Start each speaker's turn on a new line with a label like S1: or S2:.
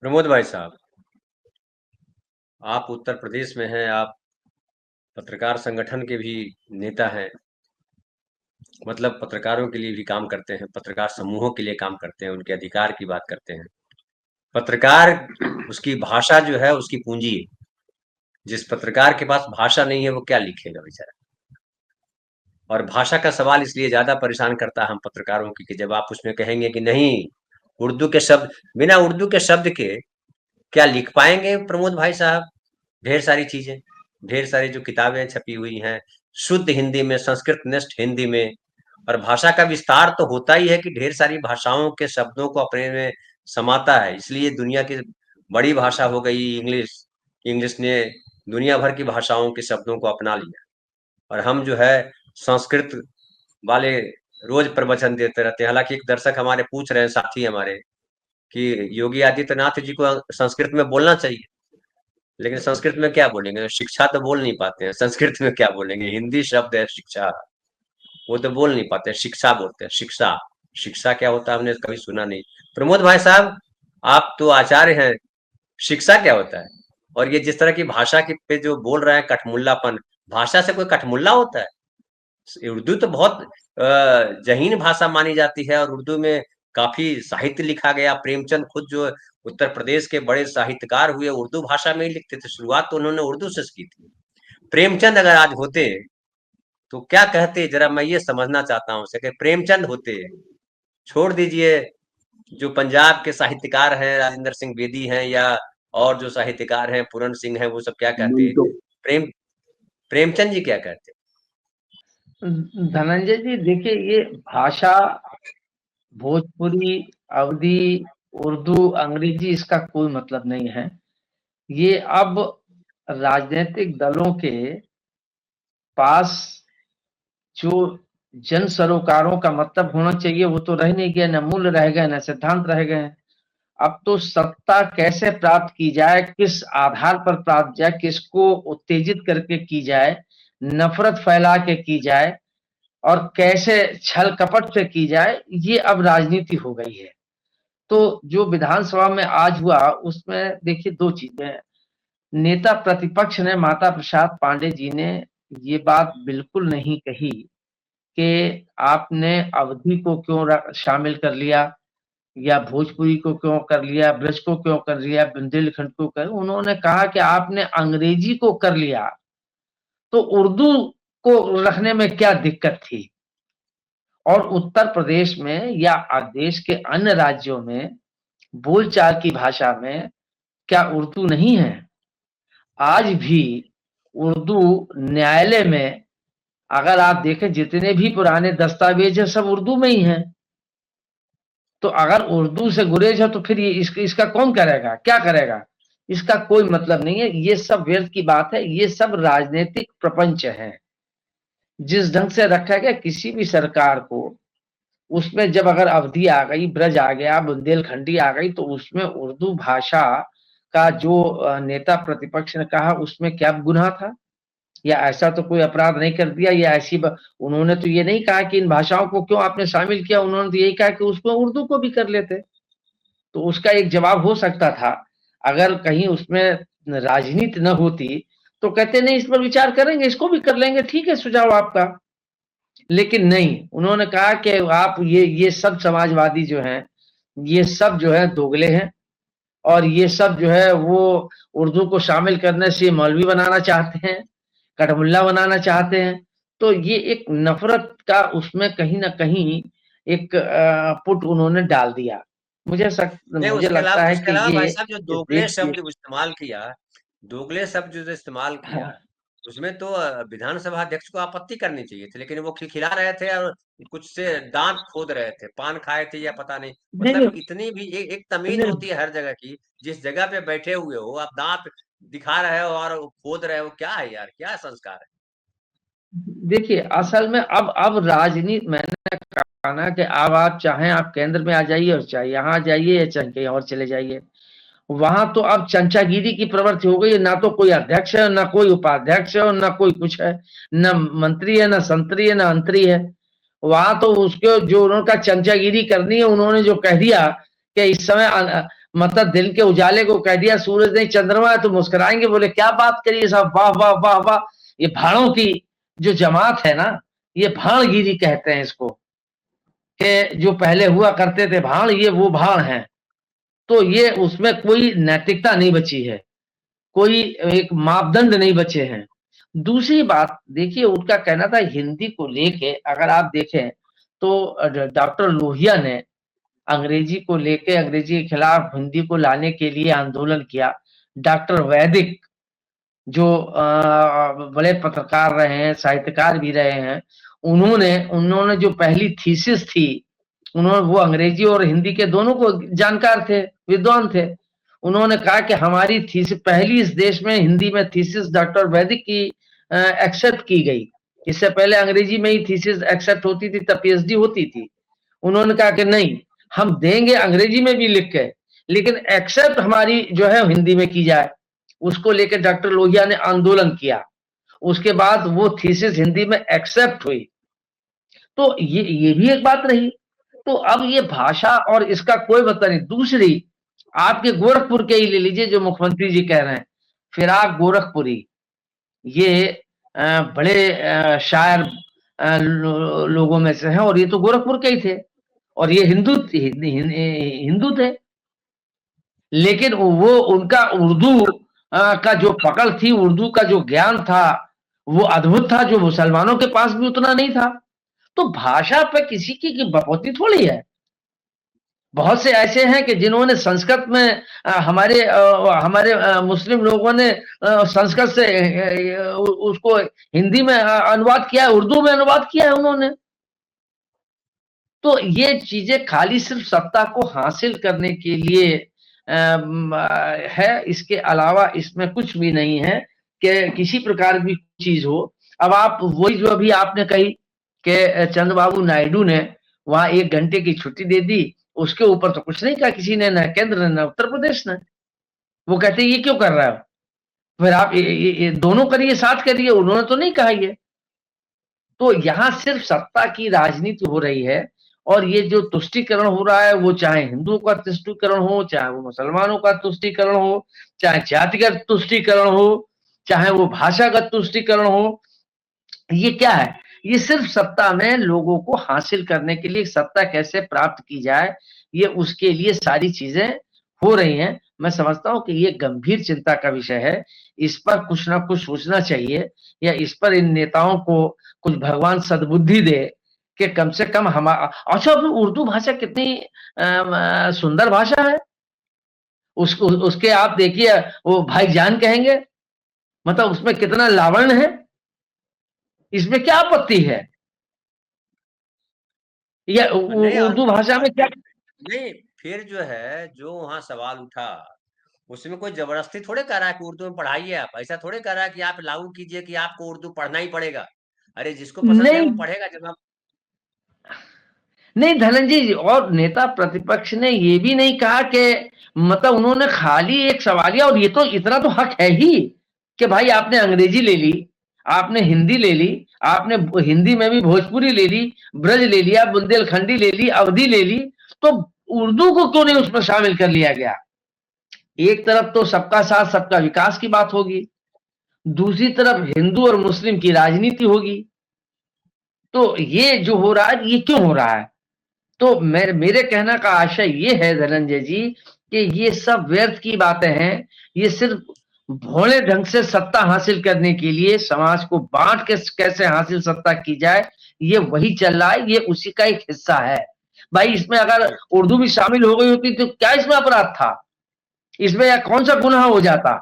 S1: प्रमोद भाई साहब, आप उत्तर प्रदेश में हैं। आप पत्रकार संगठन के भी नेता हैं। मतलब पत्रकारों के लिए भी काम करते हैं, पत्रकार समूहों के लिए काम करते हैं, उनके अधिकार की बात करते हैं। पत्रकार, उसकी भाषा जो है उसकी पूंजी है। जिस पत्रकार के पास भाषा नहीं है वो क्या लिखेगा बेचारा। और भाषा का सवाल इसलिए ज्यादा परेशान करता है हम पत्रकारों की कि जब आप उसमें कहेंगे कि नहीं, उर्दू के शब्द, बिना उर्दू के शब्द के क्या लिख पाएंगे प्रमोद भाई साहब। ढेर सारी चीजें, ढेर सारी जो किताबें छपी हुई हैं शुद्ध हिंदी में, संस्कृत निष्ठ हिंदी में। और भाषा का विस्तार तो होता ही है कि ढेर सारी भाषाओं के शब्दों को अपने में समाता है। इसलिए दुनिया की बड़ी भाषा हो गई इंग्लिश। इंग्लिश ने दुनिया भर की भाषाओं के शब्दों को अपना लिया। और हम जो है संस्कृत वाले रोज प्रवचन देते रहते हैं। हालांकि एक दर्शक हमारे पूछ रहे हैं, साथी हमारे, कि योगी आदित्यनाथ जी को संस्कृत में बोलना चाहिए। लेकिन संस्कृत में क्या बोलेंगे, शिक्षा तो बोल नहीं पाते हैं। संस्कृत में क्या बोलेंगे, हिंदी शब्द है शिक्षा, वो तो बोल नहीं पाते, शिक्षा बोलते हैं। शिक्षा, शिक्षा क्या होता है हमने कभी सुना नहीं। प्रमोद भाई साहब, आप तो आचार्य हैं, शिक्षा क्या होता है? और ये जिस तरह की भाषा के पे जो बोल रहे हैं कठमुल्लापन, भाषा से कोई कठमुल्ला होता है? उर्दू तो बहुत जहीन भाषा मानी जाती है। और उर्दू में काफी साहित्य लिखा गया। प्रेमचंद खुद जो उत्तर प्रदेश के बड़े साहित्यकार हुए, उर्दू भाषा में ही लिखते थे। शुरुआत तो उन्होंने उर्दू से की थी। प्रेमचंद अगर आज होते तो क्या कहते, जरा मैं ये समझना चाहता हूँ कि प्रेमचंद होते, छोड़ दीजिए जो पंजाब के साहित्यकार हैं, राजेंद्र सिंह बेदी हैं, या और जो साहित्यकार हैं पूरन सिंह हैं, वो सब क्या कहते?
S2: मिंटो।
S1: प्रेम प्रेमचंद जी क्या कहते?
S2: धनंजय जी, देखिए, ये भाषा भोजपुरी, अवधी, उर्दू, अंग्रेजी, इसका कोई मतलब नहीं है। ये अब राजनीतिक दलों के पास जो जन सरोकारों का मतलब होना चाहिए वो तो रह नहीं गया, न मूल्य रह गए, न सिद्धांत रह गए। अब तो सत्ता कैसे प्राप्त की जाए, किस आधार पर प्राप्त जाए, किसको उत्तेजित करके की जाए, नफरत फैला के की जाए, और कैसे छल कपट से की जाए, ये अब राजनीति हो गई है। तो जो विधानसभा में आज हुआ उसमें देखिए दो चीजें हैं। नेता प्रतिपक्ष ने, माता प्रसाद पांडे जी ने, ये बात बिल्कुल नहीं कही कि आपने अवधी को क्यों शामिल कर लिया, या भोजपुरी को क्यों कर लिया, ब्रज को क्यों कर लिया, बुंदेलखंड को कर। उन्होंने कहा कि आपने अंग्रेजी को कर लिया तो उर्दू को रखने में क्या दिक्कत थी। और उत्तर प्रदेश में या देश के अन्य राज्यों में बोलचाल की भाषा में क्या उर्दू नहीं है? आज भी उर्दू न्यायालय में, अगर आप देखें, जितने भी पुराने दस्तावेज हैं सब उर्दू में ही हैं। तो अगर उर्दू से गुरेज है तो फिर ये इसका कौन करेगा, क्या करेगा? इसका कोई मतलब नहीं है। ये सब व्यर्थ की बात है, ये सब राजनीतिक प्रपंच है। जिस ढंग से रखा गया किसी भी सरकार को, उसमें जब अगर अवधी आ गई, ब्रज आ गया, बुंदेलखंडी आ गई, तो उसमें उर्दू भाषा का जो नेता प्रतिपक्ष ने कहा उसमें क्या गुनाह था, या ऐसा तो कोई अपराध नहीं कर दिया, या उन्होंने तो ये नहीं कहा कि इन भाषाओं को क्यों आपने शामिल किया, उन्होंने तो यही कहा कि उसमें उर्दू को भी कर लेते। तो उसका एक जवाब हो सकता था, अगर कहीं उसमें राजनीति न होती तो कहते नहीं, इस पर विचार करेंगे, इसको भी कर लेंगे, ठीक है सुझाव आपका। लेकिन नहीं, उन्होंने कहा कि आप ये सब समाजवादी जो हैं, ये सब जो है दोगले हैं, और ये सब जो है वो उर्दू को शामिल करने से मौलवी बनाना चाहते हैं, कठमुल्ला बनाना चाहते हैं। तो ये एक नफरत का उसमें कहीं ना कहीं एक पुट उन्होंने डाल दिया।
S1: नहीं,
S2: मुझे लगता है
S1: उसके
S2: कि
S1: अलावा भाई
S2: ये
S1: साहब जो
S2: इस
S1: दोगले
S2: देश की।
S1: शब्द इस्तेमाल किया, दोगले शब्द जो इस्तेमाल किया,
S2: हाँ,
S1: उसमें तो विधानसभा अध्यक्ष को आपत्ति करनी चाहिए थी। लेकिन वो खिलखिला रहे थे और कुछ से दांत खोद रहे थे, पान खाए थे या पता नहीं।
S2: नहीं
S1: मतलब इतनी भी एक तमीज
S2: नहीं
S1: होती है हर जगह की। जिस जगह पे बैठे हुए हो आप दांत दिखा रहे हो और खोद रहे हो, क्या है यार, क्या संस्कार है?
S2: देखिए, असल में अब राजनीति, मैंने कहा ना कि अब आप चाहें आप केंद्र में आ जाइए, और चाहे यहाँ आ जाइए, या चाहे कहीं और चले जाइए, वहां तो अब चमचागिरी की प्रवृत्ति हो गई है। ना तो कोई अध्यक्ष है, ना कोई उपाध्यक्ष है, और ना कोई कुछ है, न मंत्री है, ना संतरी है, ना अंतरी है। वहां तो उसके जो उन्होंने चमचागिरी करनी है, उन्होंने जो कह दिया कि इस समय मतलब दिल के उजाले को कह दिया सूरज नहीं चंद्रमा है तो मुस्कुराएंगे, बोले क्या बात करिए साहब, वाह वाह वाह वाह। ये भाड़ों की जो जमात है ना, ये भाड़गिरी कहते हैं इसको, कि जो पहले हुआ करते थे भाड़, ये वो भाड़ हैं। तो ये उसमें कोई नैतिकता नहीं बची है, कोई एक मापदंड नहीं बचे हैं। दूसरी बात देखिए, उनका कहना था हिंदी को लेके, अगर आप देखें तो डॉक्टर लोहिया ने अंग्रेजी को लेके, अंग्रेजी के खिलाफ हिंदी को लाने के लिए आंदोलन किया। डॉक्टर वैदिक जो बड़े पत्रकार रहे हैं, साहित्यकार भी रहे हैं, उन्होंने उन्होंने जो पहली थीसिस थी, उन्होंने वो अंग्रेजी और हिंदी के दोनों को जानकार थे, विद्वान थे। उन्होंने कहा कि हमारी थीसिस पहली इस देश में हिंदी में थीसिस डॉक्टर वैदिक की एक्सेप्ट की गई। इससे पहले अंग्रेजी में ही थीसिस एक्सेप्ट होती थी, तब पीएचडी होती थी। उन्होंने कहा कि नहीं, हम देंगे अंग्रेजी में भी लिख के, लेकिन एक्सेप्ट हमारी जो है हिंदी में की जाए। उसको लेकर डॉक्टर लोहिया ने आंदोलन किया। उसके बाद वो थीसिस हिंदी में एक्सेप्ट हुई। तो ये भी एक बात रही। तो अब ये भाषा और इसका कोई मतलब नहीं। दूसरी, आपके गोरखपुर के ही ले लीजिए, जो मुख्यमंत्री जी कह रहे हैं फिराक गोरखपुरी, ये बड़े शायर लोगों में से हैं, और ये तो गोरखपुर के ही थे, और ये हिंदू थे। लेकिन वो उनका उर्दू का जो पकड़ थी, उर्दू का जो ज्ञान था, वो अद्भुत था, जो मुसलमानों के पास भी उतना नहीं था। तो भाषा पे किसी की बपौती थोड़ी है। बहुत से ऐसे हैं कि जिन्होंने संस्कृत में हमारे मुस्लिम लोगों ने संस्कृत से उसको हिंदी में अनुवाद किया है, उर्दू में अनुवाद किया है उन्होंने। तो ये चीजें खाली सिर्फ सत्ता को हासिल करने के लिए है, इसके अलावा इसमें कुछ भी नहीं है कि किसी प्रकार की चीज हो। अब आप वही जो अभी आपने कही कि चंद्रबाबू नायडू ने वहां 1 घंटे की छुट्टी दे दी, उसके ऊपर तो कुछ नहीं कहा किसी ने, न केंद्र ने न उत्तर प्रदेश ने। वो कहते ये क्यों कर रहा है, फिर आप ये दोनों करिए, साथ करिए, उन्होंने तो नहीं कहा ये। तो यहां सिर्फ सत्ता की राजनीति हो रही है, और ये जो तुष्टीकरण हो रहा है, वो चाहे हिंदुओं का तुष्टीकरण हो, चाहे वो मुसलमानों का तुष्टीकरण हो, चाहे जातिगत तुष्टीकरण हो, चाहे वो भाषागत तुष्टीकरण हो, ये क्या है? ये सिर्फ सत्ता में लोगों को हासिल करने के लिए, सत्ता कैसे प्राप्त की जाए, ये उसके लिए सारी चीजें हो रही हैं। मैं समझता हूं कि ये गंभीर चिंता का विषय है। इस पर कुछ ना कुछ सोचना चाहिए, या इस पर इन नेताओं को कुछ भगवान सद्बुद्धि दे कि कम से कम हमारा। अच्छा, उर्दू भाषा कितनी सुंदर भाषा है। उसको उसके आप देखिए, वो भाईजान कहेंगे, मतलब उसमें कितना लावण्य है, इसमें क्या आपत्ति है? या
S1: नहीं
S2: उर्दू भाषा में क्या?
S1: नहीं, फिर जो है जो वहाँ सवाल उठा, उसमें कोई जबरदस्ती थोड़े कर रहा है कि उर्दू में पढ़ाइए, आप ऐसा थोड़े कर रहा है कि आप लागू कीजिए कि आपको उर्दू पढ़ना ही पड़ेगा। अरे जिसको पसंद है
S2: नहीं
S1: वो पढ़ेगा जनाब।
S2: नहीं धनंजय जी, और नेता प्रतिपक्ष ने ये भी नहीं कहा कि, मतलब उन्होंने खाली एक सवालिया, और ये तो इतना तो हक है ही कि भाई आपने अंग्रेजी ले ली, आपने हिंदी ले ली, आपने हिंदी में भी भोजपुरी ले ली, ब्रज ले लिया, बुंदेलखंडी ले ली, अवधी ले ली, तो उर्दू को क्यों नहीं उसमें शामिल कर लिया गया? एक तरफ तो सबका साथ सबका विकास की बात होगी, दूसरी तरफ हिंदू और मुस्लिम की राजनीति होगी। तो ये जो हो रहा है, ये क्यों हो रहा है? तो मेरे कहने का आशय ये है धनंजय जी, कि ये सब व्यर्थ की बातें हैं। ये सिर्फ भोले ढंग से सत्ता हासिल करने के लिए, समाज को बांट के कैसे हासिल सत्ता की जाए, ये वही चल रहा है, ये उसी का एक हिस्सा है। भाई इसमें अगर उर्दू भी शामिल हो गई होती तो क्या इसमें अपराध था? इसमें या कौन सा गुनाह हो जाता?